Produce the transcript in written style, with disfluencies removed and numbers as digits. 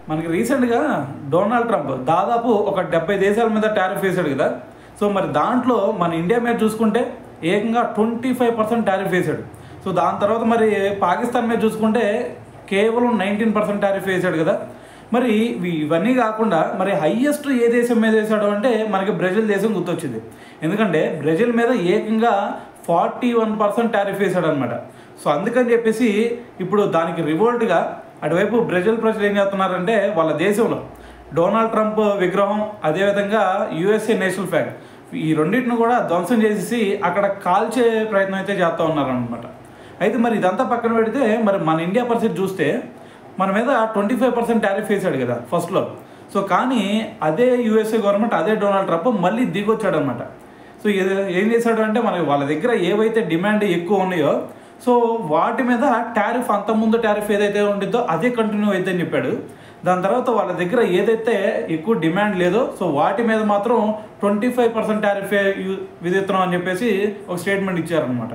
మనకి రీసెంట్గా Donald Trump దాదాపు ఒక 70 దేశాల మీద టారిఫ్ వేశాడు కదా. సో మరి దాంట్లో మన ఇండియా మీద చూసుకుంటే ఏకంగా 25% టారిఫ్ వేశాడు. సో దాని తర్వాత మరి పాకిస్తాన్ మీద చూసుకుంటే కేవలం 19% టారిఫ్ వేశాడు కదా. మరి ఇవన్నీ కాకుండా మరి హయ్యెస్ట్ ఏ దేశం మీద వేశాడు అంటే మనకి బ్రెజిల్ దేశం గుర్తొచ్చింది. ఎందుకంటే బ్రెజిల్ మీద ఏకంగా 41% టారిఫ్ వేశాడు అనమాట. సో అందుకని చెప్పేసి ఇప్పుడు దానికి రివోల్ట్గా అటువైపు బ్రెజిల్ ప్రజలు ఏం చేస్తున్నారంటే వాళ్ళ దేశంలో డొనాల్డ్ ట్రంప్ విగ్రహం, అదేవిధంగా యుఎస్ఏ నేషనల్ ఫ్లాగ్, ఈ రెండింటిని కూడా ధ్వంసం చేసేసి అక్కడ కాల్చే ప్రయత్నం అయితే చేస్తూ ఉన్నారనమాట. అయితే మరి ఇదంతా పక్కన పెడితే మరి మన ఇండియా పరిస్థితి చూస్తే మన మీద 25% టారిఫ్ వేసాడు కదా ఫస్ట్లో. సో కానీ అదే యుఎస్ఏ గవర్నమెంట్, అదే డొనాల్డ్ ట్రంప్ మళ్ళీ దిగొచ్చాడు అనమాట. సో ఏం చేశాడు అంటే మనకి వాళ్ళ దగ్గర ఏవైతే డిమాండ్ ఎక్కువ ఉన్నాయో సో వాటి మీద టారిఫ్, అంతకుముందు టారిఫ్ ఏదైతే ఉండిద్దో అదే కంటిన్యూ అయితే అని చెప్పాడు. దాని తర్వాత వాళ్ళ దగ్గర ఏదైతే ఎక్కువ డిమాండ్ లేదో సో వాటి మీద మాత్రం 25% టారిఫ్ విధిస్తున్నాం అని చెప్పేసి ఒక స్టేట్మెంట్ ఇచ్చారనమాట.